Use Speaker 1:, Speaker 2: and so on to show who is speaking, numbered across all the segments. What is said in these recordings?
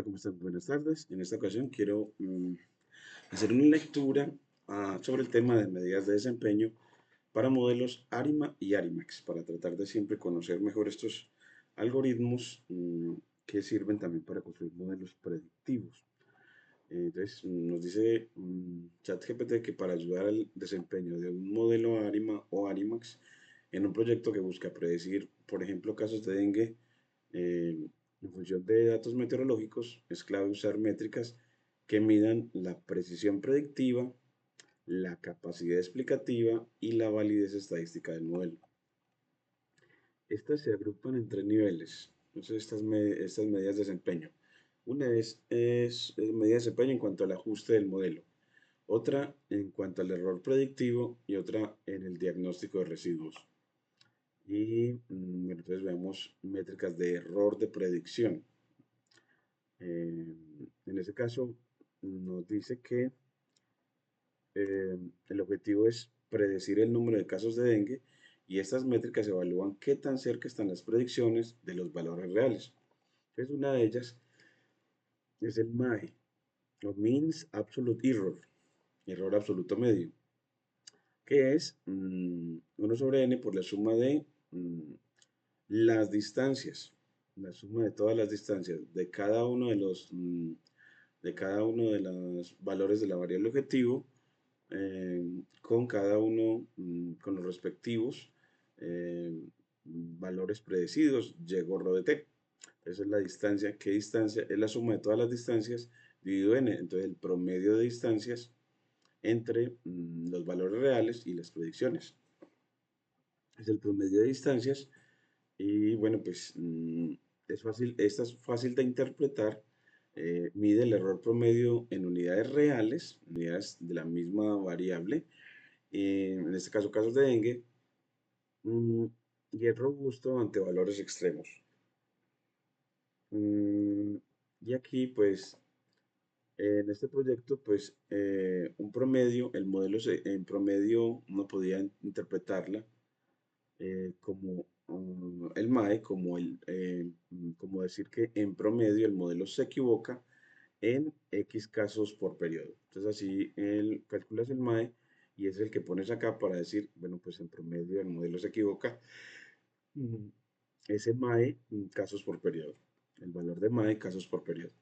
Speaker 1: Hola, ¿cómo están? Buenas tardes. En esta ocasión quiero hacer una lectura sobre el tema de medidas de desempeño para modelos ARIMA y ARIMAX, para tratar de siempre conocer mejor estos algoritmos que sirven también para construir modelos predictivos. Entonces, nos dice ChatGPT que para ayudar al desempeño de un modelo ARIMA o ARIMAX en un proyecto que busca predecir, por ejemplo, casos de dengue, en función de datos meteorológicos, es clave usar métricas que midan la precisión predictiva, la capacidad explicativa y la validez estadística del modelo. Estas se agrupan en tres niveles. Entonces, estas medidas de desempeño. Una es medida de desempeño en cuanto al ajuste del modelo, otra en cuanto al error predictivo y otra en el diagnóstico de residuos. Y bueno, entonces veamos métricas de error de predicción. En ese caso, nos dice que el objetivo es predecir el número de casos de dengue y estas métricas evalúan qué tan cerca están las predicciones de los valores reales. Entonces, una de ellas es el MAE, o Means Absolute Error, error absoluto medio, que es 1 sobre n por la suma de las distancias, la suma de todas las distancias de cada uno de los valores de la variable objetivo con cada uno, con los respectivos eh, valores predecidos, y gorro de t. Esa es la distancia. ¿Qué distancia? Es la suma de todas las distancias dividido n. Entonces, el promedio de distancias entre los valores reales y las predicciones. Es el promedio de distancias. Y bueno, pues esta es fácil de interpretar. Mide el error promedio en unidades reales, unidades de la misma variable, en este caso casos de dengue, mm, y es robusto ante valores extremos. Mm, y aquí, pues, en este proyecto, pues, un promedio, en promedio uno podía interpretarla como el MAE, como decir que en promedio el modelo se equivoca en X casos por periodo. Entonces así calculas el MAE y es el que pones acá para decir, bueno, pues en promedio el modelo se equivoca. mm, Ese MAE, casos por periodo. El valor de MAE, casos por periodo.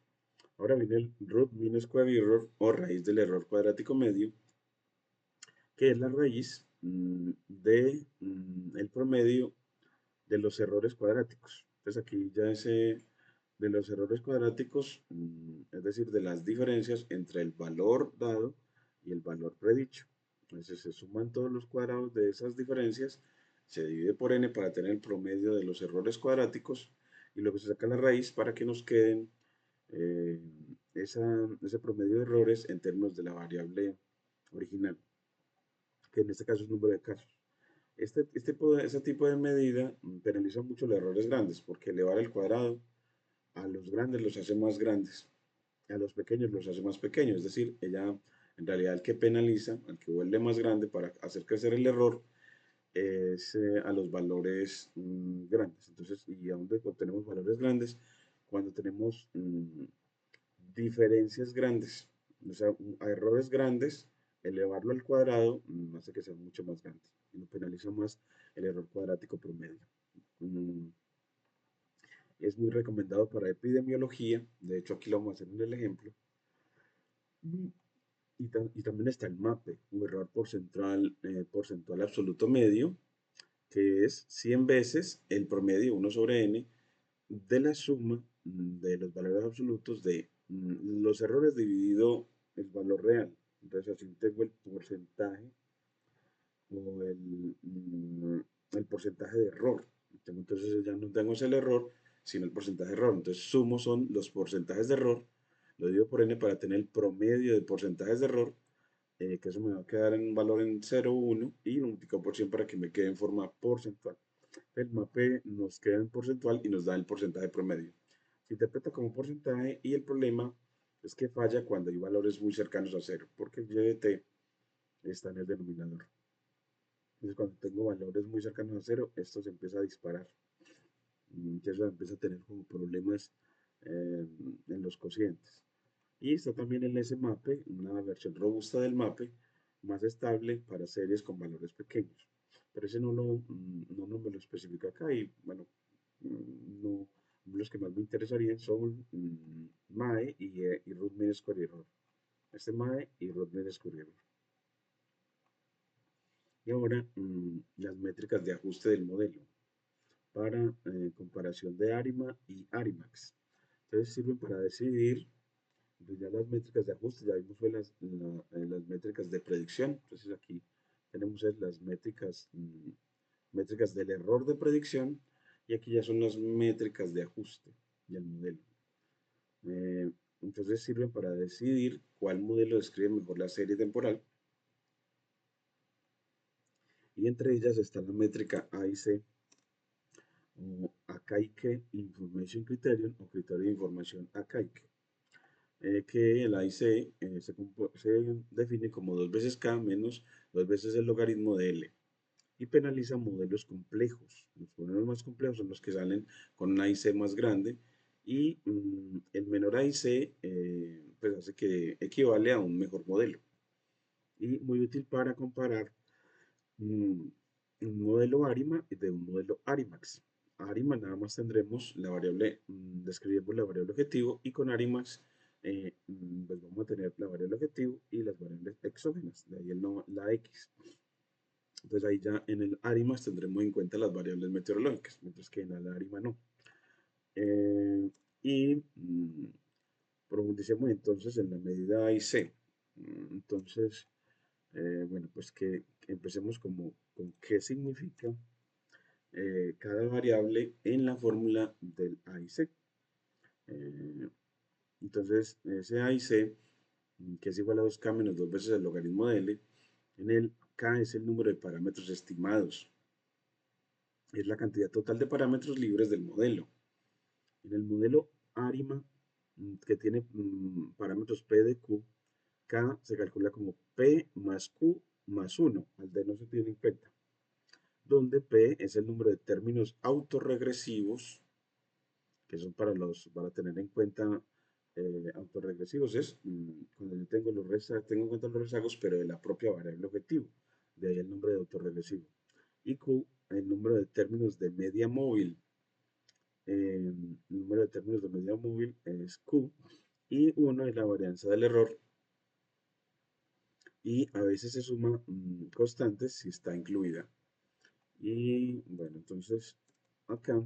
Speaker 1: Ahora viene el root mean square error o raíz del error cuadrático medio, que es la raíz de el promedio de los errores cuadráticos. Entonces aquí ya ese de los errores cuadráticos, es decir, de las diferencias entre el valor dado y el valor predicho. Entonces se suman todos los cuadrados de esas diferencias, se divide por n para tener el promedio de los errores cuadráticos y luego se saca la raíz para que nos queden eh, ese promedio de errores en términos de la variable original, que en este caso es número de casos. Este tipo de medida penaliza mucho los errores grandes, porque elevar el cuadrado a los grandes los hace más grandes, a los pequeños los hace más pequeños. Es decir, ella en realidad el que penaliza, al que vuelve más grande para hacer crecer el error, es a los valores grandes. Entonces, ¿y a dónde obtenemos valores grandes? Cuando tenemos diferencias grandes, o sea, a errores grandes, elevarlo al cuadrado hace que sea mucho más grande y no penaliza más el error cuadrático promedio. Mm, es muy recomendado para epidemiología, de hecho aquí lo vamos a hacer en el ejemplo. Mm, y también está el MAPE, un error porcentual absoluto medio, que es 100 veces el promedio 1 sobre n de la suma de los valores absolutos de los errores dividido el valor real. Entonces así tengo el porcentaje o el porcentaje de error. Entonces ya no tengo el error, sino el porcentaje de error. Entonces sumo son los porcentajes de error, lo divido por n para tener el promedio de porcentajes de error, que eso me va a quedar en un valor en 0, 1 y un multiplicado por 100 para que me quede en forma porcentual. El MAPE nos queda en porcentual y nos da el porcentaje promedio. Se interpreta como porcentaje y el problema es que falla cuando hay valores muy cercanos a cero, porque el y de t está en el denominador. Entonces, cuando tengo valores muy cercanos a cero, esto se empieza a disparar. Y eso empieza a tener como problemas en los cocientes. Y está también el SMAPE, una versión robusta del MAPE, más estable para series con valores pequeños. Pero ese no me lo especifica acá y bueno, no, los que más me interesarían son MAE y Root Mean Square Error. Este MAE y Root Mean Square Error. Y ahora las métricas de ajuste del modelo para comparación de ARIMA y ARIMAX. Entonces sirven para decidir pues ya las métricas de ajuste, ya vimos fue las métricas de predicción. Entonces aquí tenemos las métricas, métricas del error de predicción y aquí ya son las métricas de ajuste del modelo. Eh, entonces sirven para decidir cuál modelo describe mejor la serie temporal y entre ellas está la métrica A y C o Akaike Information Criterion o criterio de información Akaike. Que el AIC se define como 2 veces K menos 2 veces el logaritmo de L y penaliza modelos complejos. Los modelos más complejos son los que salen con un AIC más grande y el menor AIC pues hace que equivale a un mejor modelo y muy útil para comparar mm, un modelo ARIMA de un modelo ARIMAX. ARIMA nada más tendremos la variable, describimos la variable objetivo y con ARIMAX pues vamos a tener la variable objetivo y las variables exógenas, de ahí la X. Entonces ahí ya en el ARIMAX tendremos en cuenta las variables meteorológicas, mientras que en el ARIMA no. Eh, y profundicemos entonces en la medida A y C. Entonces, bueno, pues que empecemos con qué significa cada variable en la fórmula del A y C. Eh, entonces, ese A y C, que es igual a 2K menos 2 veces el logaritmo de L, en el K es el número de parámetros estimados, es la cantidad total de parámetros libres del modelo. En el modelo ARIMA, que tiene parámetros P de Q, K se calcula como P más Q más 1, al D no se tiene en cuenta, donde P es el número de términos autorregresivos que son para tener en cuenta autorregresivos, es cuando yo tengo en cuenta los rezagos, pero de la propia variable objetivo, de ahí el nombre de autorregresivo. Y Q, el número de términos de media móvil, el número de términos de media móvil es Q, y 1 es la varianza del error, y a veces se suma constantes si está incluida. Y bueno, entonces acá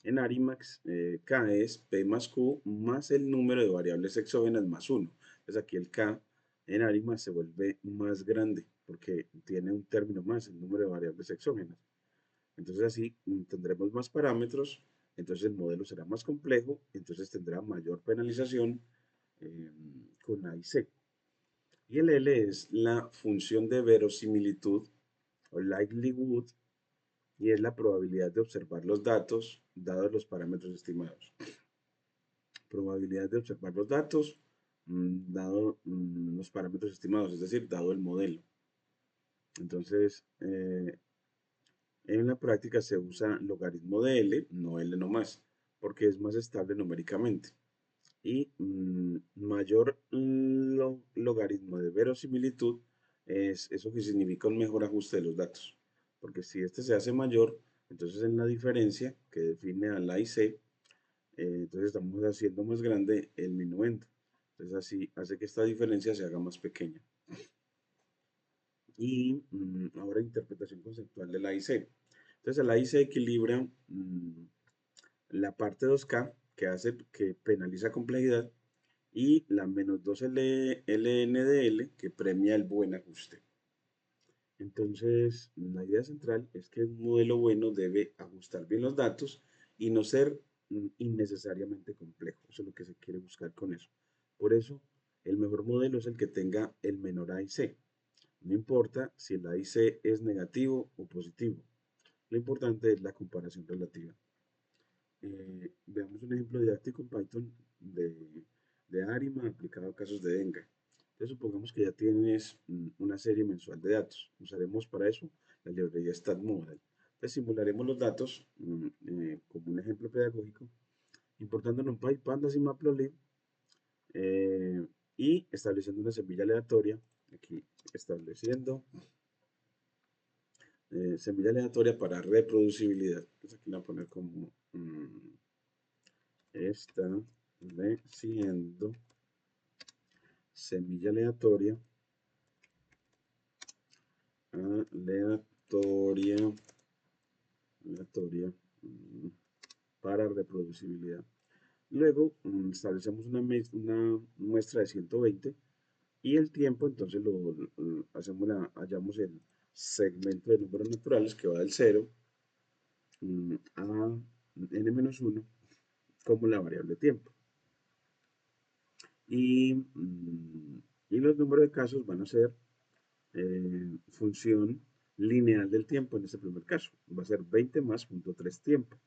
Speaker 1: en Arimax, K es P más Q más el número de variables exógenas más 1. Entonces aquí el K en Arimax se vuelve más grande porque tiene un término más, el número de variables exógenas. Entonces así tendremos más parámetros, entonces el modelo será más complejo, entonces tendrá mayor penalización eh, con A y C. Y el L es la función de verosimilitud o likelihood y es la probabilidad de observar los datos dados los parámetros estimados. Probabilidad de observar los datos dado los parámetros estimados, es decir, dado el modelo. Entonces, en la práctica se usa logaritmo de L, no L nomás, porque es más estable numéricamente. Y mayor logaritmo de verosimilitud es eso que significa un mejor ajuste de los datos. Porque si este se hace mayor, entonces en la diferencia que define a la y C, entonces estamos haciendo más grande el minuendo. Entonces así hace que esta diferencia se haga más pequeña. Y ahora interpretación conceptual de la I C. Entonces la I C equilibra la parte 2K que hace que penaliza complejidad y la menos 2 LNDL que premia el buen ajuste. Entonces, la idea central es que un modelo bueno debe ajustar bien los datos y no ser innecesariamente complejo. Eso es lo que se quiere buscar con eso. Por eso, el mejor modelo es el que tenga el menor A y C. No importa si el A y C es negativo o positivo. Lo importante es la comparación relativa. Veamos un ejemplo didáctico en Python de ARIMA aplicado a casos de dengue. Entonces, supongamos que ya tienes una serie mensual de datos. Usaremos para eso la librería StatModel. Entonces, simularemos los datos como un ejemplo pedagógico importando NumPy, Pandas y Matplotlib, y estableciendo una semilla aleatoria, aquí estableciendo semilla aleatoria para reproducibilidad. Entonces aquí la voy a poner como estableciendo semilla aleatoria, aleatoria, aleatoria para reproducibilidad. Luego establecemos una muestra de 120 y el tiempo, entonces hacemos hallamos el segmento de números naturales que va del 0 a n-1 como la variable tiempo. Y, y los números de casos van a ser función lineal del tiempo en este primer caso. Va a ser 20 más punto 3 tiempo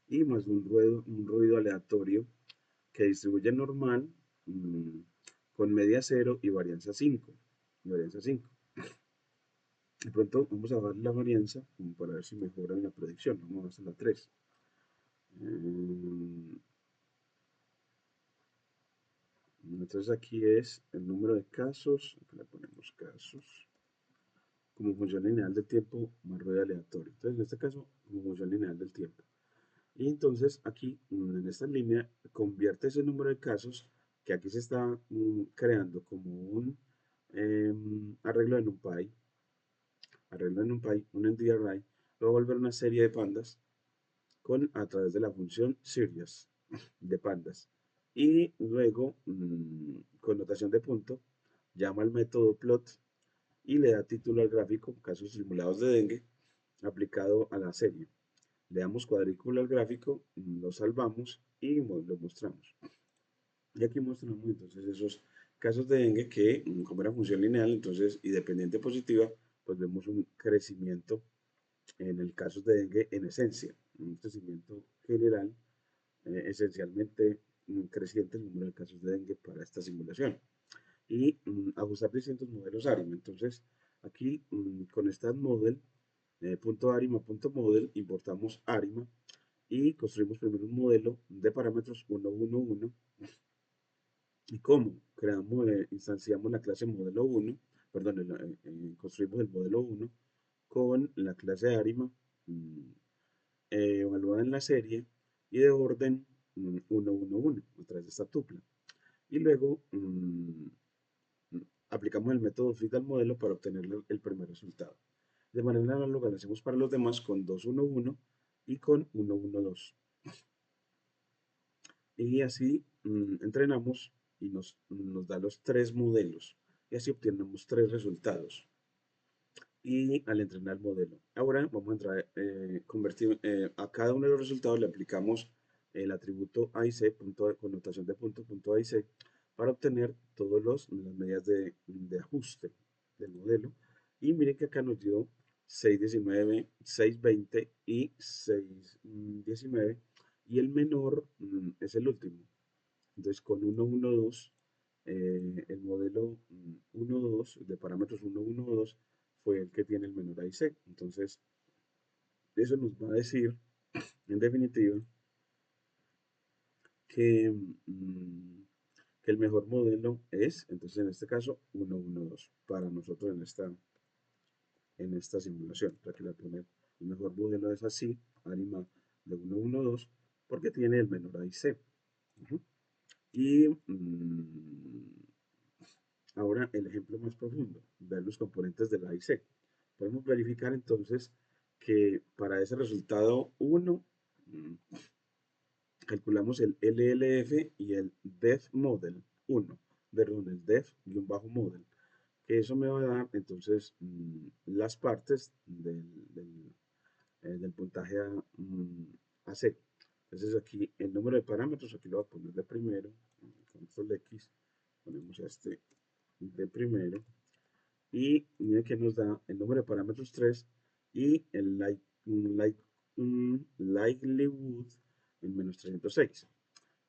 Speaker 1: y más un ruido aleatorio que distribuye normal con media 0 y varianza 5. De pronto vamos a dar la varianza como para ver si mejora la predicción. Vamos a hacer la 3. Entonces aquí es el número de casos. Aquí le ponemos casos. Como función lineal del tiempo más ruido aleatorio. Entonces en este caso como función lineal del tiempo. Y entonces aquí en esta línea convierte ese número de casos que aquí se está creando como un arreglo de NumPy, un entity array, lo va a volver una serie de pandas a través de la función series de pandas. Y luego, con notación de punto, llama al método plot y le da título al gráfico, casos simulados de dengue, aplicado a la serie. Le damos cuadrícula al gráfico, lo salvamos y lo mostramos. Y aquí mostramos entonces esos casos de dengue que, como era función lineal, entonces, y dependiente positiva, pues vemos un crecimiento en el caso de dengue en esencia, un crecimiento general, esencialmente creciente el número de casos de dengue para esta simulación. Y ajustar distintos modelos ARIMA. Entonces, aquí con esta model, .arima.model, importamos ARIMA y construimos primero un modelo de parámetros 1, 1, 1. ¿Y cómo? Instanciamos la clase modelo 1, perdón, construimos el modelo 1 con la clase ARIMA evaluada en la serie y de orden 1, 1, 1 a través de esta tupla. Y luego aplicamos el método fit al modelo para obtener el primer resultado. De manera análoga lo hacemos para los demás con 2, 1, 1 y con 1, 1, 2. Y así entrenamos y nos da los 3 modelos. Y así obtenemos 3 resultados. Y al entrenar el modelo. Ahora vamos a entrar, convertir, a cada uno de los resultados le aplicamos el atributo AIC, connotación de punto AIC, para obtener todas las medidas de ajuste del modelo. Y miren que acá nos dio 619, 620 y 619 y el menor es el último. Entonces con 112, el modelo 1.2 de parámetros 1.1.2 fue el que tiene el menor AIC. Entonces eso nos va a decir en definitiva que, que el mejor modelo es, entonces en este caso, 1.1.2 para nosotros en esta simulación. Para que la poner, el mejor modelo es así, ARIMA de 1.1.2, porque tiene el menor AIC. Y ahora el ejemplo más profundo, ver los componentes de la AIC. Podemos verificar entonces que para ese resultado 1 calculamos el LLF y el def model 1, perdón, el def-model, que eso me va a dar entonces las partes del puntaje AC. Entonces aquí el número de parámetros, aquí lo voy a poner de primero, control X, ponemos este de primero, y mira que nos da el número de parámetros 3 y el likelihood en menos 306.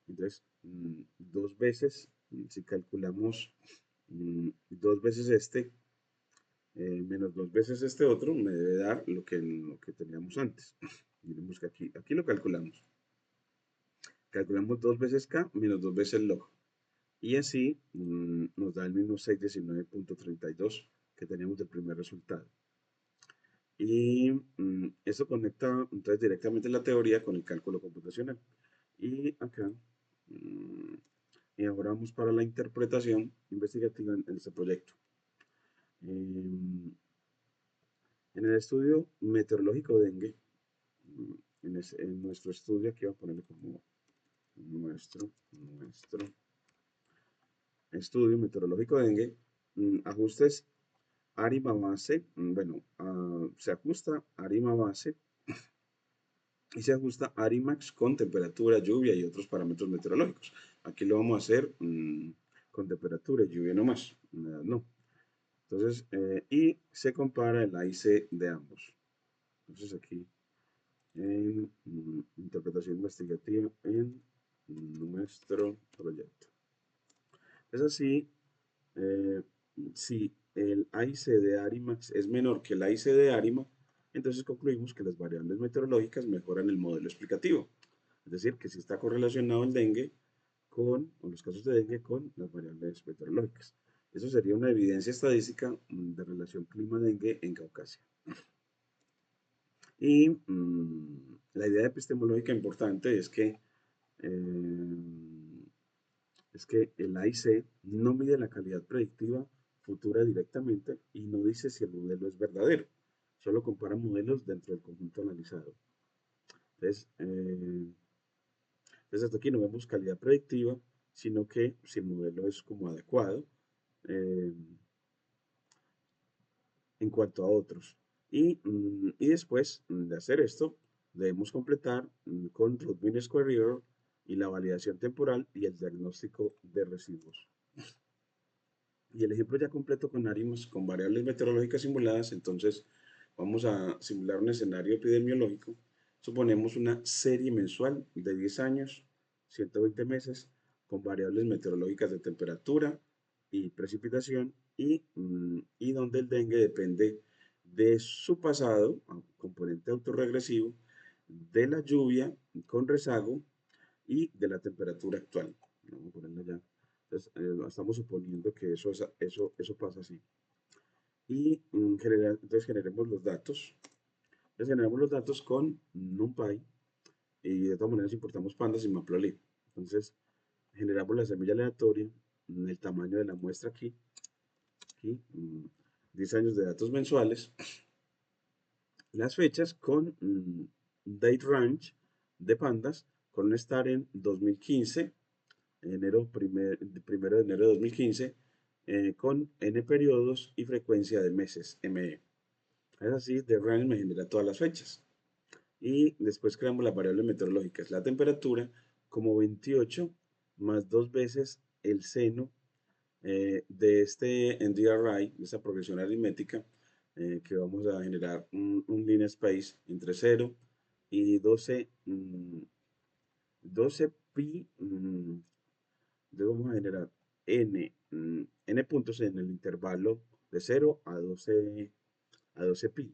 Speaker 1: Entonces, dos veces, si calculamos dos veces este, menos dos veces este otro, me debe dar lo que teníamos antes. Miremos que aquí lo calculamos. Calculamos 2 veces K menos 2 veces log. Y así nos da el mismo 619.32 que teníamos del primer resultado. Y eso conecta entonces directamente la teoría con el cálculo computacional. Y acá, mm, y ahora vamos para la interpretación investigativa en este proyecto. Em, en el estudio meteorológico dengue, mm, en nuestro estudio, aquí voy a ponerle como nuestro estudio meteorológico dengue, ajustes ARIMA base, bueno, se ajusta ARIMA base y se ajusta Arimax con temperatura, lluvia y otros parámetros meteorológicos. Aquí lo vamos a hacer con temperatura y lluvia nomás, humedad no. Entonces, y se compara el AIC de ambos. Entonces aquí en interpretación investigativa en nuestro proyecto. Es así, eh, si el AIC de Arimax es menor que el AIC de Arima, entonces concluimos que las variables meteorológicas mejoran el modelo explicativo. Es decir, que si está correlacionado el dengue o los casos de dengue con las variables meteorológicas. Eso sería una evidencia estadística de relación clima-dengue en Caucasia. Y la idea epistemológica importante es que el AIC no mide la calidad predictiva futura directamente y no dice si el modelo es verdadero, solo compara modelos dentro del conjunto analizado. Entonces hasta aquí no vemos calidad predictiva, sino que si el modelo es como adecuado eh, en cuanto a otros. Y después de hacer esto, debemos completar con Root Mean Square Error y la validación temporal y el diagnóstico de residuos. Y el ejemplo ya completo con ARIMS, con variables meteorológicas simuladas, entonces vamos a simular un escenario epidemiológico. Suponemos una serie mensual de 10 años, 120 meses, con variables meteorológicas de temperatura y precipitación y donde el dengue depende de su pasado, componente autorregresivo, de la lluvia con rezago y de la temperatura actual. Vamos a ponerlo ya. Entonces, estamos suponiendo que eso pasa así. Y entonces generemos los datos. Entonces generamos los datos con NumPy y de todas maneras importamos pandas y matplotlib. Entonces generamos la semilla aleatoria, el tamaño de la muestra aquí 10 años de datos mensuales, las fechas con date range de pandas con un start en 2015 primero de enero de 2015, con n periodos y frecuencia de meses, ME. Es así, de range me genera todas las fechas. Y después creamos las variables meteorológicas. La temperatura como 28 más dos veces el seno de este NDRI, de esta progresión aritmética, que vamos a generar un linear space entre 0 y 12 pi vamos a generar n puntos en el intervalo de 0 a 12 pi.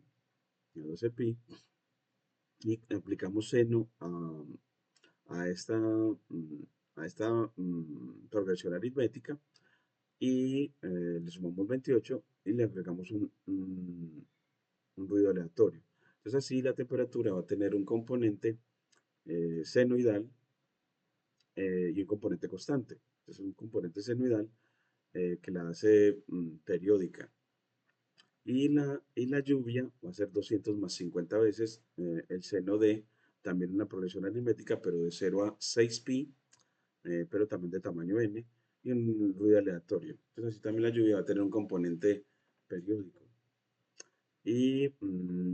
Speaker 1: A 12 pi y aplicamos seno a esta, progresión aritmética y le sumamos 28 y le agregamos un ruido aleatorio. Entonces así la temperatura va a tener un componente senoidal y un componente constante. Entonces un componente senoidal que la hace periódica. Y la lluvia va a ser 200 más 50 veces el seno de también una progresión aritmética, pero de 0 a 6pi, pero también de tamaño n, y un ruido aleatorio. Entonces así también la lluvia va a tener un componente periódico. Y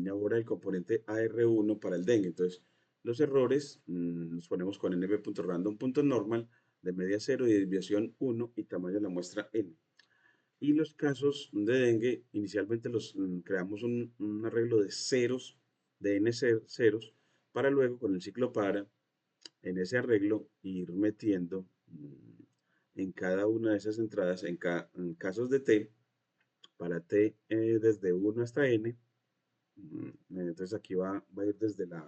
Speaker 1: ahora el componente AR1 para el dengue. Entonces los errores nos ponemos con nb.random.normal de media 0 y desviación 1 y tamaño de la muestra n. Y los casos de dengue, inicialmente creamos un arreglo de ceros, de n ceros, para luego con el ciclo para, en ese arreglo, ir metiendo en cada una de esas entradas, en casos de t, para t desde 1 hasta n, entonces aquí va a ir desde la,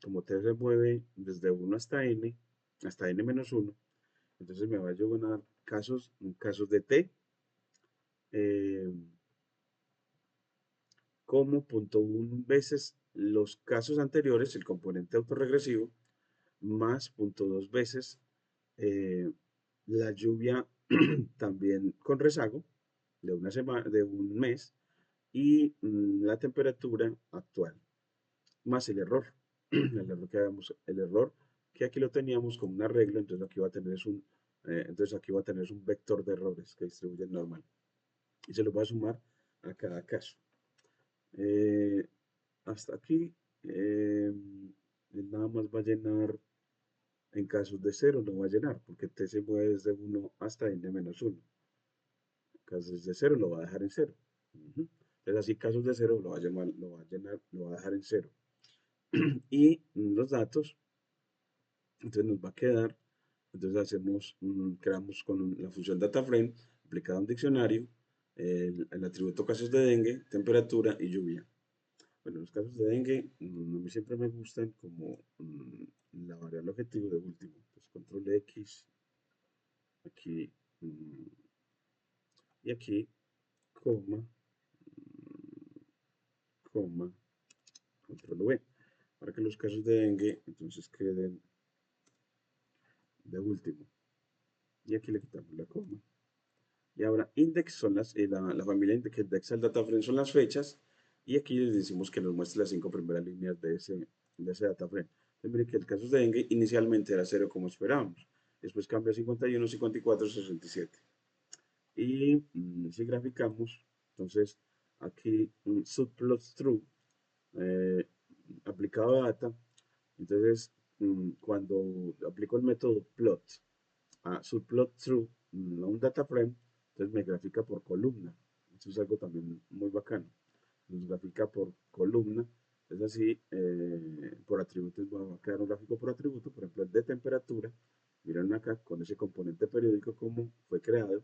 Speaker 1: como t se mueve desde 1 hasta n menos 1, entonces me va a llevar casos de t eh, como 0.1 veces los casos anteriores, el componente autorregresivo, más 0.2 veces eh, la lluvia también con rezago de una semana, de un mes, y la temperatura actual, más el error. El error que aquí lo teníamos como un arreglo, entonces aquí va a tener un vector de errores que distribuye normal. Y se lo va a sumar a cada caso. Eh, hasta aquí, él nada más va a llenar en casos de cero, no va a llenar, porque t se mueve desde 1 hasta n menos 1. Casos de cero lo va a dejar en cero. Entonces así casos de cero lo va a dejar en cero. Y los datos, entonces nos va a quedar, entonces creamos con la función DataFrame aplicada a un diccionario, el atributo casos de dengue, temperatura y lluvia. Bueno, los casos de dengue a mí siempre me gustan como la variable objetivo de último. Pues control X, aquí y aquí, coma, coma, control V, para que los casos de dengue entonces queden de último. Y aquí le quitamos la coma. Y ahora index son la familia que indexa el data frame son las fechas. Y aquí les decimos que nos muestre las 5 primeras líneas de ese data frame. Entonces miren que el caso de dengue inicialmente era 0 como esperábamos. Después cambia a 51, 54, 67. Y si graficamos, entonces aquí subplot true eh, aplicado a data. Entonces cuando aplico el método plot a subplot through a un data frame, entonces me grafica por columna. Eso es algo también muy bacano. Nos grafica por columna. Es así, por atributos, va a quedar un gráfico por atributo, por ejemplo, el de temperatura. Miren acá con ese componente periódico como fue creado.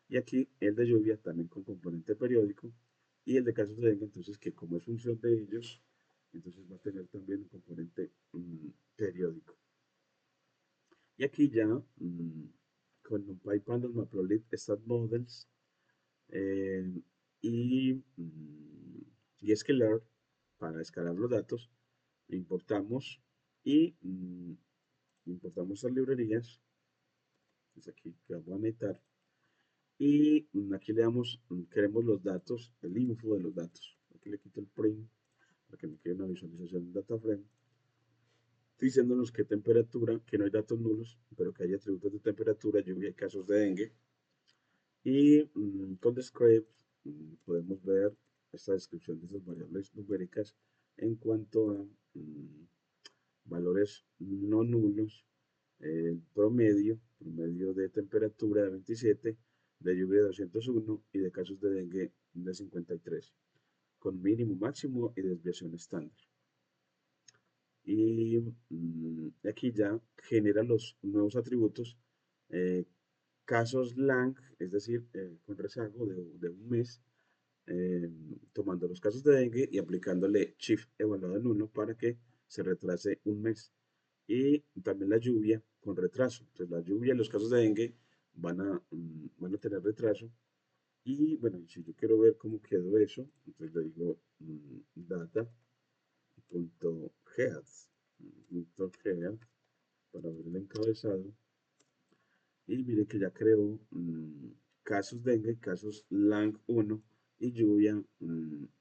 Speaker 1: Y aquí el de lluvia también con componente periódico. Y el de casos de dengue, entonces, que como es función de ellos, entonces va a tener también un componente periódico. Y aquí ya, con NumPy, Pandas, Matplotlib, Stat Models eh, y, mm, y Scalar, para escalar los datos, importamos y importamos las librerías. Es aquí que vamos a necesitar. Y aquí le damos, queremos los datos, el info de los datos. Aquí le quito el print para que me quede una visualización del data frame diciéndonos qué temperatura, que no hay datos nulos, pero que hay atributos de temperatura, lluvia y casos de dengue. Y con Describe podemos ver esta descripción de esas variables numéricas en cuanto a valores no nulos, promedio de temperatura de 27, de lluvia de 201 y de casos de dengue de 53, con mínimo, máximo y desviación estándar. Y aquí ya genera los nuevos atributos, eh, casos lang, es decir, con rezago de un mes, tomando los casos de dengue y aplicándole shift evaluado en 1 para que se retrase un mes. Y también la lluvia con retraso. Entonces la lluvia en los casos de dengue van a tener retraso. Y bueno, si yo quiero ver cómo quedó eso, entonces le digo data.head para ver el encabezado. Y mire que ya creó casos dengue, casos lang 1 y lluvia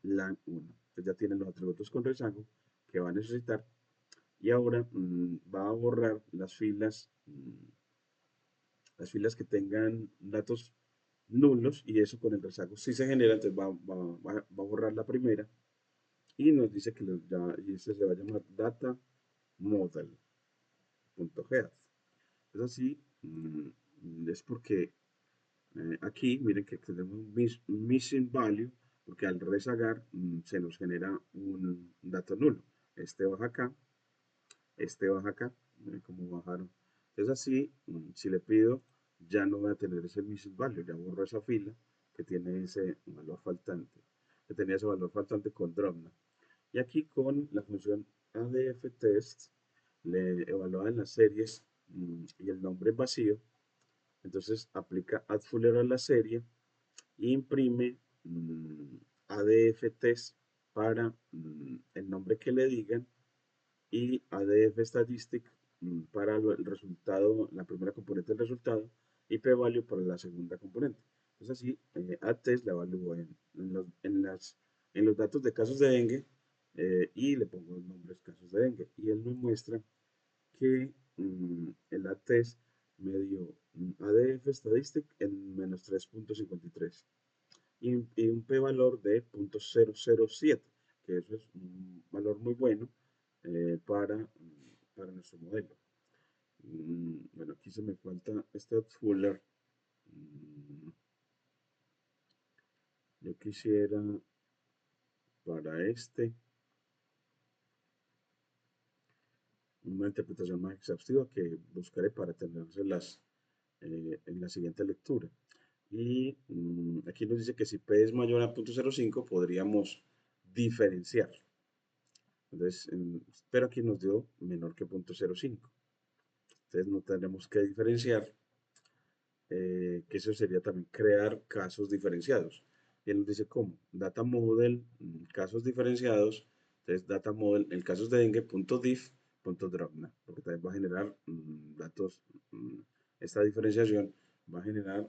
Speaker 1: lang 1. Entonces ya tienen los atributos con rezago que va a necesitar. Y ahora va a borrar las filas que tengan datos nulos y eso con el rezago si se genera, entonces va a borrar la primera y nos dice que y este se va a llamar data model.head. Es así, es porque aquí miren que tenemos un missing value porque al rezagar se nos genera un dato nulo. Este baja acá, este baja acá, miren cómo bajaron. Es así, si le pido, ya no voy a tener ese missing value, ya borro esa fila que tiene ese valor faltante, que tenía ese valor faltante con dropna. Y aquí con la función ADF test, le evalúan las series y el nombre vacío. Entonces aplica add fuller a la serie e imprime ADF test para el nombre que le digan y ADF statistic para el resultado, la primera componente del resultado y p-value para la segunda componente. Entonces así, add-test la evalúo en los datos de casos de dengue y le pongo el nombre de casos de dengue. Y él me muestra que el add-test me dio ADF statistic en menos 3.53 y un p-valor de 0.007, que eso es un valor muy bueno para nuestro modelo. Bueno, aquí se me falta este Fuller. Yo quisiera para este una interpretación más exhaustiva que buscaré para tenerlas en la siguiente lectura. Y aquí nos dice que si P es mayor a 0.05 podríamos diferenciar. Entonces, pero aquí nos dio menor que 0.05. Entonces no tenemos que diferenciar, que eso sería también crear casos diferenciados. Y él nos dice cómo. Data model, casos diferenciados. Entonces, data model, en casos de dengue, .diff.dropna, porque también va a generar datos, esta diferenciación va a generar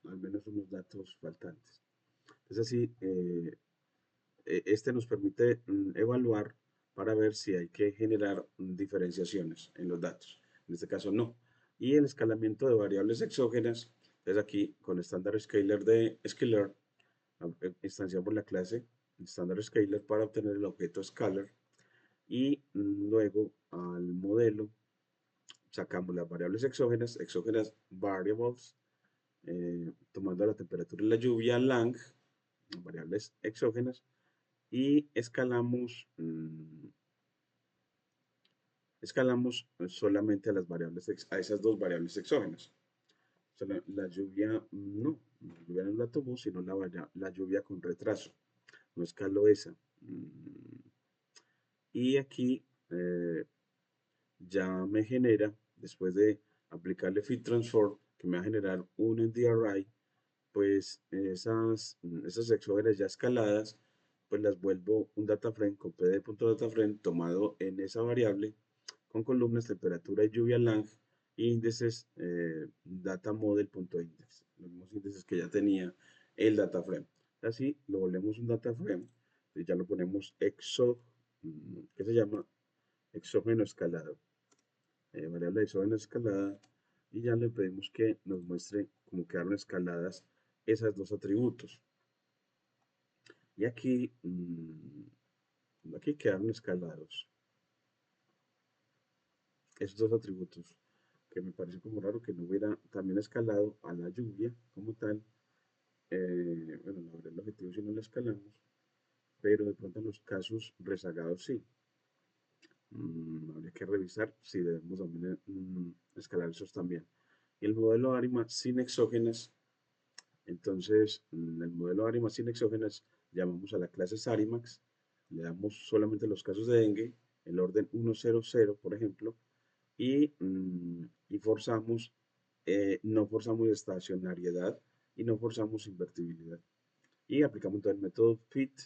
Speaker 1: al menos unos datos faltantes. Entonces, así, este nos permite evaluar para ver si hay que generar diferenciaciones en los datos. En este caso no. Y el escalamiento de variables exógenas, es aquí con estándar scaler de scalar, instanciamos la clase estándar scaler para obtener el objeto scalar y luego al modelo sacamos las variables exógenas variables, tomando la temperatura y la lluvia lang, variables exógenas, y escalamos solamente a las variables, a esas dos variables exógenas. O sea, la lluvia no, la lluvia no la tomó, sino la lluvia con retraso. No escaló esa. Y aquí ya me genera, después de aplicarle fit transform, que me va a generar un NDRI, pues esas exógenas ya escaladas, pues las vuelvo un data frame con pd.dataframe tomado en esa variable con columnas, temperatura y lluvia lang e índices datamodel.index, los mismos índices que ya tenía el data frame. Así lo volvemos un data frame y ya lo ponemos ¿qué se llama? Exógeno escalado, variable de exógeno escalada, y ya le pedimos que nos muestre cómo quedaron escaladas esas dos atributos. Y aquí quedaron escalados esos dos atributos, que me parece como raro que no hubiera también escalado a la lluvia como tal. Bueno, la verdad el objetivo si no la escalamos, pero de pronto en los casos rezagados sí. Habría que revisar si debemos también escalar esos también. Y el modelo ARIMA sin exógenas, entonces el modelo ARIMA sin exógenas llamamos a la clase SARIMAX, le damos solamente los casos de dengue, el orden 100, por ejemplo, y forzamos, no forzamos estacionariedad y no forzamos invertibilidad. Y aplicamos entonces el método fit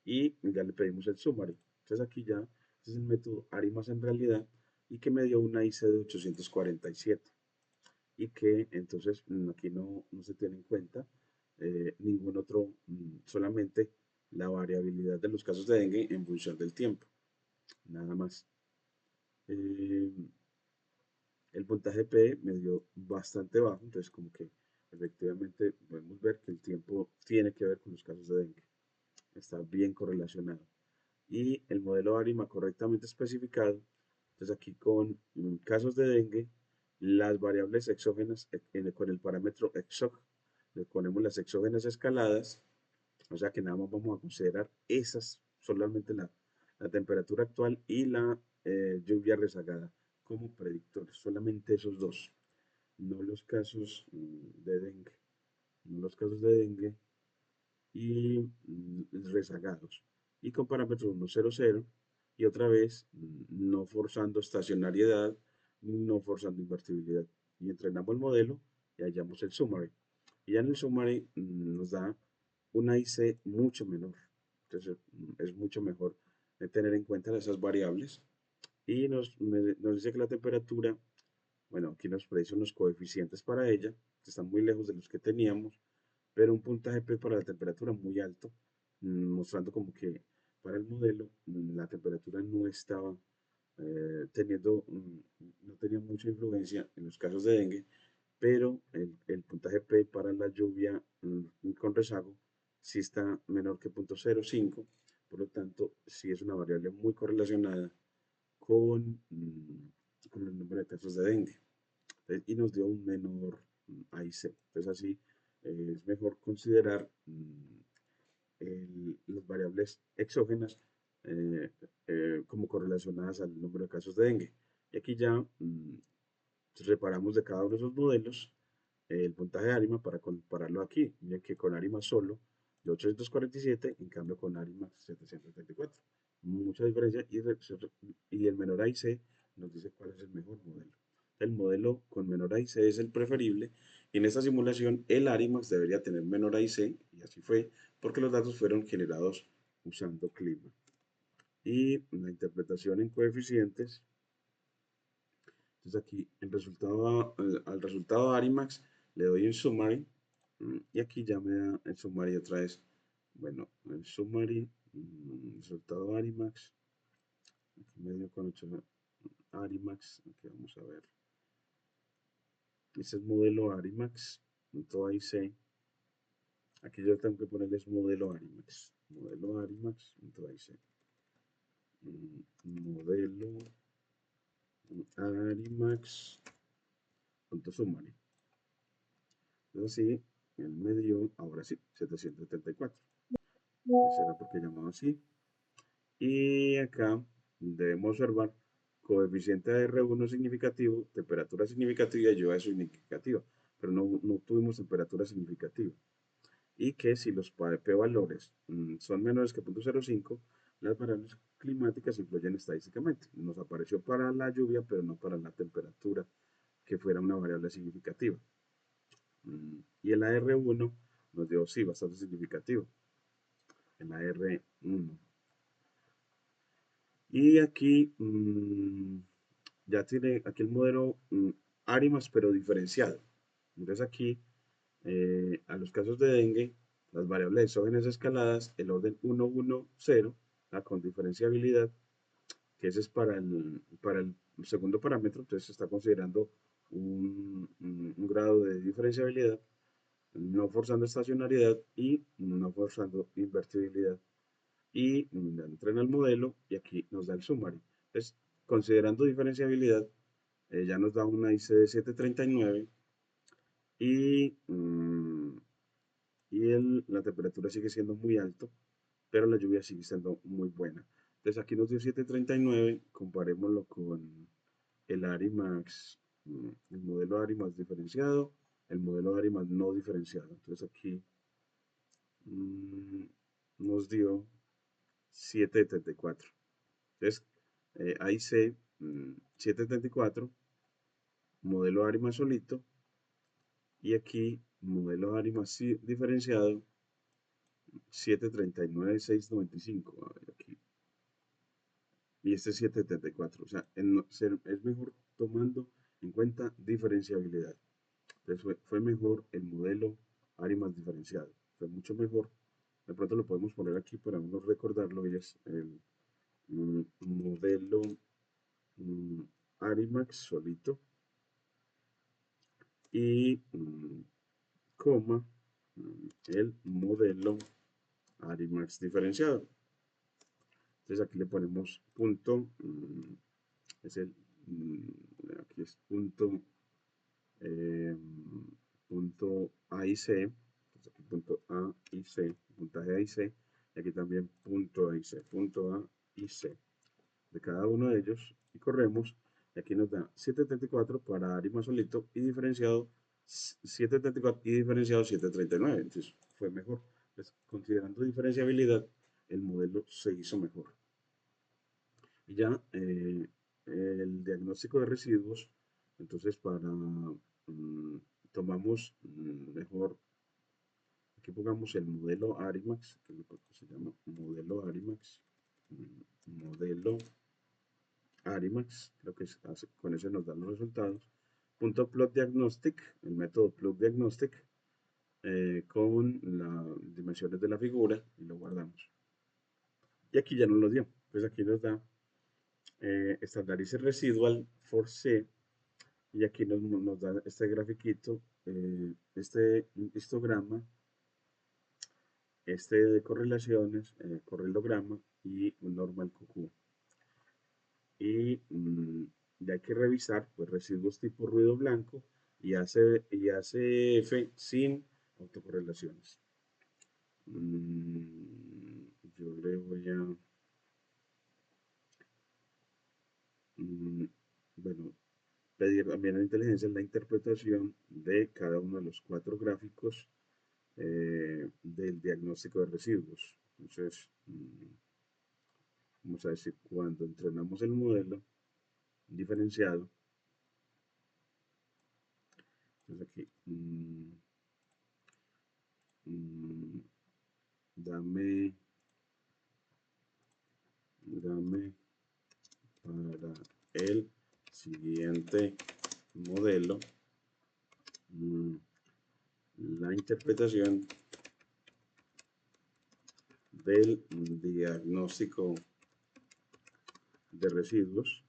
Speaker 1: y ya le pedimos el summary. Entonces aquí ya, este es el método ARIMAS en realidad y que me dio una IC de 847 y que entonces aquí no se tiene en cuenta ningún otro, solamente la variabilidad de los casos de dengue en función del tiempo, nada más. Eh, el puntaje P me dio bastante bajo, entonces como que efectivamente podemos ver que el tiempo tiene que ver con los casos de dengue, está bien correlacionado. Y el modelo ARIMA correctamente especificado, entonces aquí con casos de dengue, las variables exógenas con el parámetro exoc, le ponemos las exógenas escaladas, o sea que nada más vamos a considerar esas, solamente la temperatura actual y la lluvia rezagada como predictores, solamente esos dos, no los casos de dengue, no los casos de dengue y rezagados. Y con parámetros 1, 0, 0 y otra vez no forzando estacionariedad, no forzando invertibilidad. Y entrenamos el modelo y hallamos el summary. Y ya en el summary nos da una IC mucho menor. Entonces es mucho mejor tener en cuenta esas variables. Y nos dice que la temperatura, bueno, aquí nos predice unos coeficientes para ella, que están muy lejos de los que teníamos, pero un puntaje P para la temperatura muy alto, mostrando como que para el modelo la temperatura no estaba no tenía mucha influencia en los casos de dengue, pero el puntaje P para la lluvia con rezago sí está menor que 0.05, por lo tanto sí es una variable muy correlacionada con, con el número de casos de dengue. Y nos dio un menor AIC. Entonces así es mejor considerar las variables exógenas como correlacionadas al número de casos de dengue. Y aquí ya reparamos de cada uno de esos modelos el puntaje de ARIMA para compararlo aquí. Miren que con ARIMA solo de 847, en cambio con ARIMA 734. Mucha diferencia y el menor AIC nos dice cuál es el mejor modelo. El modelo con menor AIC es el preferible y en esta simulación el ARIMAX debería tener menor AIC y así fue porque los datos fueron generados usando clima. Y la interpretación en coeficientes, entonces aquí al resultado Arimax le doy un summary y aquí ya me da el summary otra vez. Bueno, el summary, resultado Arimax, aquí me dio con 8 Arimax, aquí vamos a ver. Este es el modelo Arimax, todo ahí sé. Aquí yo tengo que ponerles modelo Arimax. Modelo Arimax, todo ahí sé. Modelo Arimax, punto summary. Entonces sí, él me dio, ahora sí, 774. Entonces será porque llamaba así. Y acá debemos observar coeficiente de R1 significativo, temperatura significativa y lluvia significativa. Pero no tuvimos temperatura significativa. Y que si los p-valores son menores que 0.05, las variables climáticas influyen estadísticamente. Nos apareció para la lluvia, pero no para la temperatura, que fuera una variable significativa. Y el AR1 nos dio, sí, bastante significativo. El AR1. Y aquí ya tiene aquí el modelo Arimas, pero diferenciado. Entonces aquí, a los casos de dengue, las variables exógenas escaladas, el orden 1, 1, 0, con diferenciabilidad, que ese es para el segundo parámetro, entonces se está considerando un grado de diferenciabilidad, no forzando estacionariedad y no forzando invertibilidad. Y entrena el modelo y aquí nos da el summary. Entonces, considerando diferenciabilidad, ya nos da una IC de 739 y, la temperatura sigue siendo muy alto, pero la lluvia sigue siendo muy buena. Entonces aquí nos dio 739, comparémoslo con el Arimax, el modelo Arimax diferenciado, el modelo Arimax no diferenciado. Entonces aquí mm, nos dio 774. Entonces, ahí C, 774, modelo Arimax solito, y aquí modelo Arimax diferenciado, 739,695. A ver aquí. Y este es 774. O sea, es mejor tomando en cuenta diferenciabilidad. Entonces fue mejor el modelo Arimax diferenciado. Fue mucho mejor. De pronto lo podemos poner aquí para uno recordarlo. Y es el modelo Arimax solito y coma el modelo Arimax diferenciado. Entonces aquí le ponemos punto, es el, aquí es punto, eh, punto A y C, entonces aquí punto A y C, puntaje A y C, y aquí también punto A y C, punto A y C de cada uno de ellos y corremos. Y aquí nos da 734 para Arima solito y diferenciado 734 y diferenciado 739. Entonces fue mejor. Pues, considerando diferenciabilidad, el modelo se hizo mejor. Y ya el diagnóstico de residuos, entonces tomamos mejor, aquí pongamos el modelo Arimax, que es lo que se llama modelo Arimax, modelo Arimax, creo que con eso nos dan los resultados. Punto plot diagnostic, el método plot diagnostic, con las dimensiones de la figura y lo guardamos. Y aquí ya nos lo dio. Pues aquí nos da estandarice residual for C y aquí nos da este grafiquito, este histograma, este de correlaciones, correlograma y un normal QQ. Y hay que revisar pues, residuos tipo ruido blanco y ACF sin autocorrelaciones. Yo le voy a, mm, bueno, pedir también a la inteligencia la interpretación de cada uno de los cuatro gráficos del diagnóstico de residuos. Entonces, vamos a decir, cuando entrenamos el modelo diferenciado, entonces aquí, mm, dame, dame para el siguiente modelo mm, la interpretación del diagnóstico de residuos,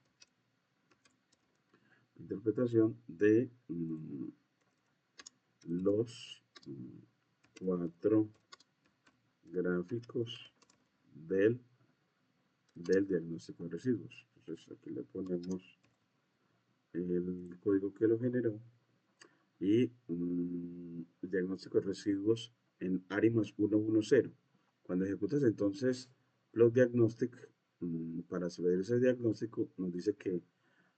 Speaker 1: interpretación de los cuatro gráficos del, del diagnóstico de residuos. Entonces aquí le ponemos el código que lo generó y el diagnóstico de residuos en ARI más 110. Cuando ejecutas entonces plot diagnostic, para saber ese diagnóstico, nos dice que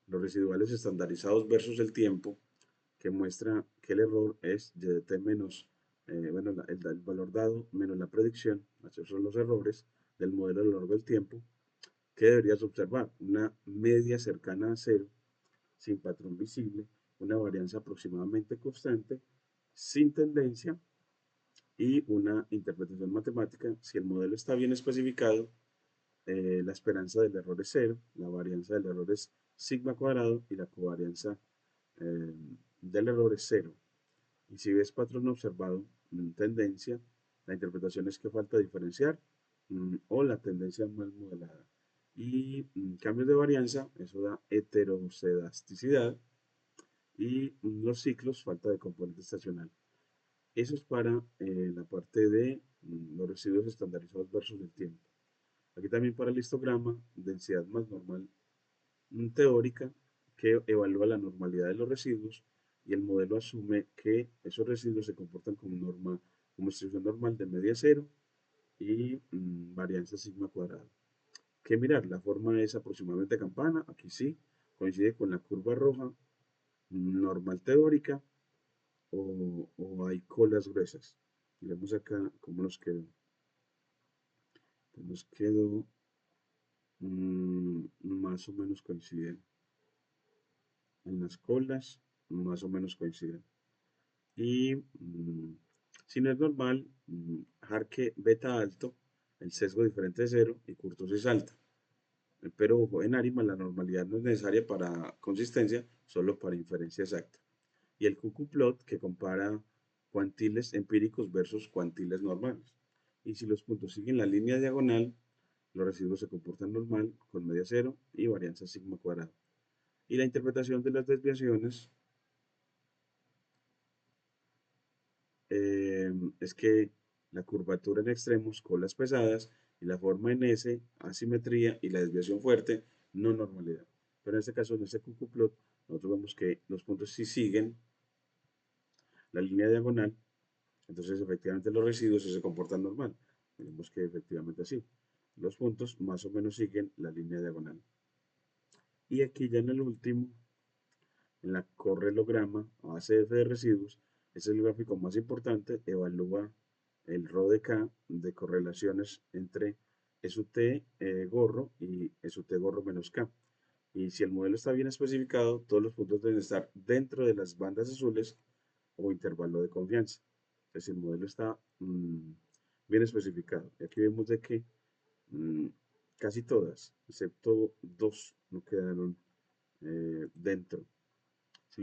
Speaker 1: los residuales estandarizados versus el tiempo, que muestra que el error es YDT menos, bueno, el valor dado menos la predicción, esos son los errores del modelo a lo largo del tiempo, que deberías observar una media cercana a cero, sin patrón visible, una varianza aproximadamente constante, sin tendencia y una interpretación matemática. Si el modelo está bien especificado, la esperanza del error es cero, la varianza del error es sigma cuadrado y la covarianza eh, del error es cero. Y si ves patrón observado, tendencia, la interpretación es que falta diferenciar o la tendencia mal modelada. Y cambios de varianza, eso da heterocedasticidad y los ciclos, falta de componente estacional. Eso es para la parte de los residuos estandarizados versus el tiempo. Aquí también para el histograma, densidad más normal teórica que evalúa la normalidad de los residuos y el modelo asume que esos residuos se comportan como norma, como distribución normal de media cero y varianza sigma cuadrado. ¿Qué mirar? La forma es aproximadamente campana, aquí sí, coincide con la curva roja, normal teórica o hay colas gruesas. Miremos acá cómo nos quedó. Nos quedó más o menos coinciden. En las colas más o menos coinciden. Y si no es normal, Harke beta alto, el sesgo diferente de cero y kurtosis alta. Pero ojo, en ARIMA la normalidad no es necesaria para consistencia, solo para inferencia exacta. Y el QQ-plot que compara cuantiles empíricos versus cuantiles normales. Y si los puntos siguen la línea diagonal, los residuos se comportan normal con media cero y varianza sigma cuadrada. Y la interpretación de las desviaciones es que la curvatura en extremos, colas pesadas, y la forma en S, asimetría, y la desviación fuerte, no normalidad. Pero en este caso, en este QQ-plot, nosotros vemos que los puntos sí siguen la línea diagonal, entonces efectivamente los residuos sí se comportan normal. Vemos que efectivamente así. Los puntos más o menos siguen la línea diagonal. Y aquí ya en el último, en la correlograma ACF de residuos, es el gráfico más importante, evalúa el RO de K de correlaciones entre SUT gorro y SUT gorro menos K. Y si el modelo está bien especificado, todos los puntos deben estar dentro de las bandas azules o intervalo de confianza. Entonces el modelo está bien especificado. Y aquí vemos de que mm, casi todas, excepto dos, no quedaron dentro. Si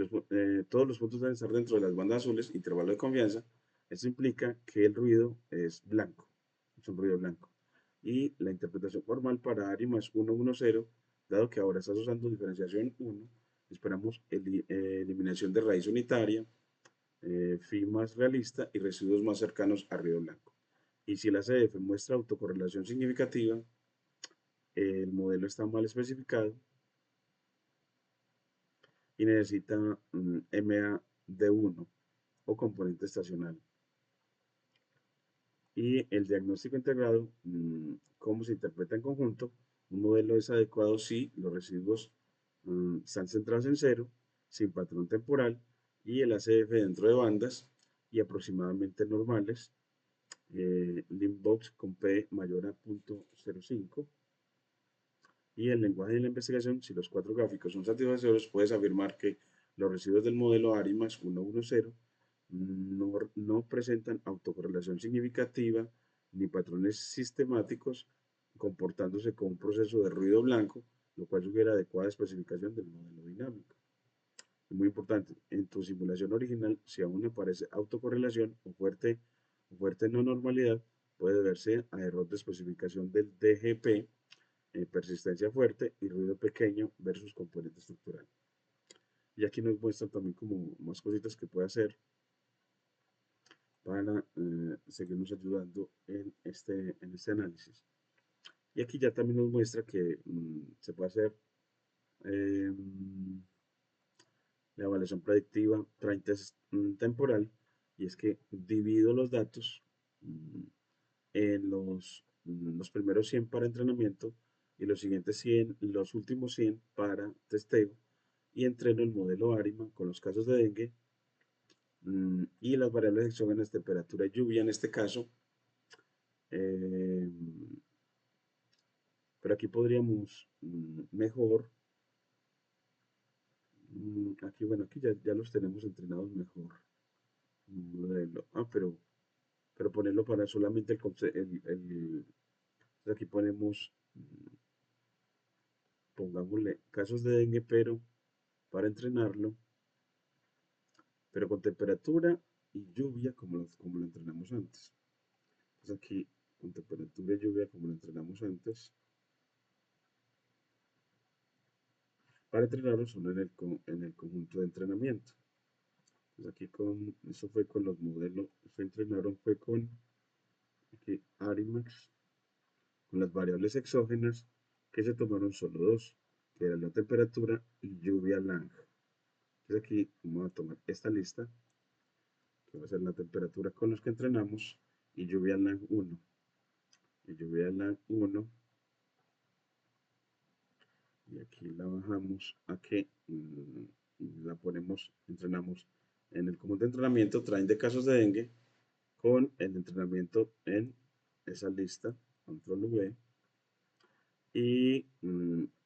Speaker 1: todos los puntos deben estar dentro de las bandas azules, intervalo de confianza, eso implica que el ruido es blanco, es un ruido blanco. Y la interpretación formal para ARI más 110, dado que ahora estás usando diferenciación 1, esperamos eliminación de raíz unitaria, phi más realista y residuos más cercanos a ruido blanco. Y si la CF muestra autocorrelación significativa, el modelo está mal especificado y necesita MA de 1 o componente estacional. Y el diagnóstico integrado, cómo se interpreta en conjunto. Un modelo es adecuado si los residuos están centrados en cero, sin patrón temporal, y el ACF dentro de bandas y aproximadamente normales, Limbox con P mayor a 0.05. Y el lenguaje de la investigación, si los cuatro gráficos son satisfactorios, puedes afirmar que los residuos del modelo ARI más 110 no presentan autocorrelación significativa ni patrones sistemáticos, comportándose como un proceso de ruido blanco, lo cual sugiere adecuada especificación del modelo dinámico. Muy importante, en tu simulación original, si aún aparece autocorrelación o fuerte no normalidad, puede verse a error de especificación del DGP, persistencia fuerte y ruido pequeño versus componente estructural. Y aquí nos muestran también como más cositas que puede hacer para seguirnos ayudando en este análisis. Y aquí ya también nos muestra que se puede hacer eh, la evaluación predictiva train test temporal, y es que divido los datos en los primeros 100 para entrenamiento y los siguientes 100, los últimos 100 para testeo, y entreno el modelo ARIMA con los casos de dengue y las variables exógenas, temperatura y lluvia en este caso. eh, pero aquí podríamos mejor, aquí bueno, aquí ya los tenemos entrenados mejor. Modelo, pero ponerlo para solamente pues aquí ponemos, pongámosle casos de dengue, pero para entrenarlo, pero con temperatura y lluvia como lo entrenamos antes. Entonces aquí con temperatura y lluvia como lo entrenamos antes. Para entrenarlo solo en el conjunto de entrenamiento. Entonces aquí eso fue con los modelos, se entrenaron fue con aquí Arimax, con las variables exógenas que se tomaron solo dos, que eran la temperatura y lluvia Lang. Entonces aquí vamos a tomar esta lista, que va a ser la temperatura con los que entrenamos, y lluvia Lang 1. Y lluvia Lang 1, y aquí la bajamos a que la ponemos, entrenamos en el conjunto de entrenamiento, traen de casos de dengue, con el entrenamiento en esa lista, control V, y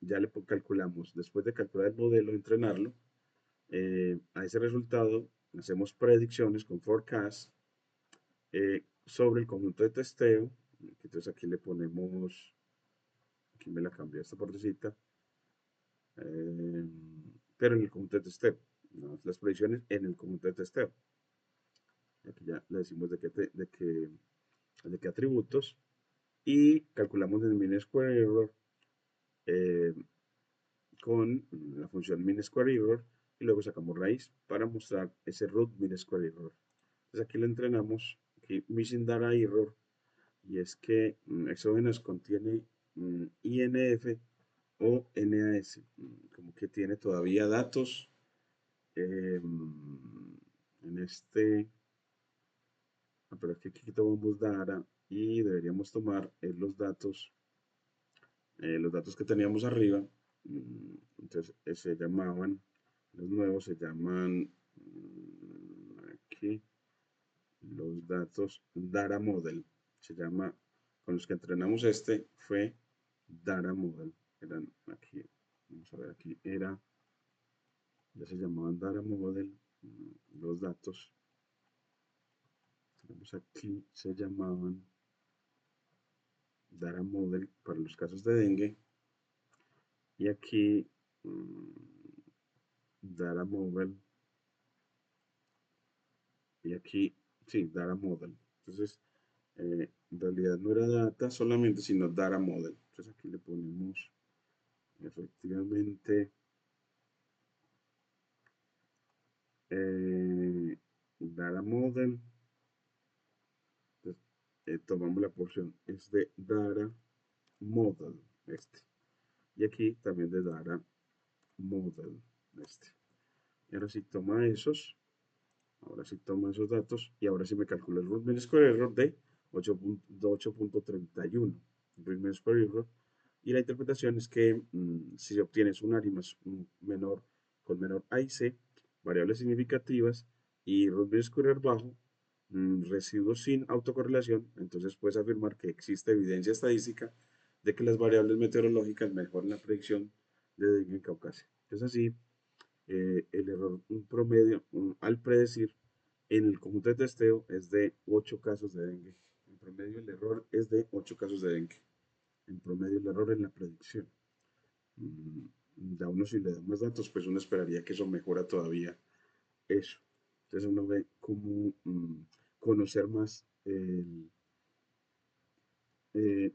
Speaker 1: ya le calculamos, después de calcular el modelo, entrenarlo, a ese resultado hacemos predicciones con forecast sobre el conjunto de testeo. Entonces aquí le ponemos, aquí me la cambié esta partecita, eh, pero en el conjunto de testeo, ¿no? Las predicciones en el conjunto de testeo. Aquí ya le decimos de qué atributos, y calculamos el mean square error eh, con la función mean square error, y luego sacamos raíz para mostrar ese root mean square error. Entonces aquí lo entrenamos, aquí missing data error, y es que exógenas contiene INF o NAS, como que tiene todavía datos en pero aquí tomamos data y deberíamos tomar los datos que teníamos arriba. Entonces se llamaban, los nuevos se llaman aquí los datos data model, se llama con los que entrenamos este fue Data Model. Eran aquí, vamos a ver, aquí era, ya se llamaban Data Model, los datos. Tenemos aquí, se llamaban Data Model para los casos de dengue. Y aquí, Data Model. Y aquí, sí, Data Model. Entonces, en realidad no era data solamente, sino Data Model. Entonces aquí le ponemos efectivamente eh, Data Model. Entonces, tomamos la porción, es de Data Model, este. Y aquí también de Data Model, este. Y ahora sí toma esos, ahora sí toma esos datos y ahora sí me calcula el root mean square error de 8.31. Root mean square error. Y la interpretación es que si obtienes un ARI más menor con menor A y C, variables significativas y root mean square error bajo, residuos sin autocorrelación, entonces puedes afirmar que existe evidencia estadística de que las variables meteorológicas mejoran la predicción de dengue en Caucasia. Entonces así, el error promedio al predecir en el conjunto de testeo es de 8 casos de dengue. En promedio el error es de 8 casos de dengue. En promedio el error en la predicción. Mm, Ya uno si le da más datos, pues uno esperaría que eso mejora todavía eso. Entonces uno ve cómo conocer más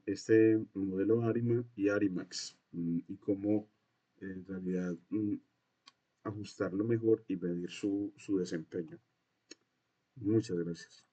Speaker 1: este modelo Arima y Arimax y cómo en realidad ajustarlo mejor y medir su desempeño. Muchas gracias.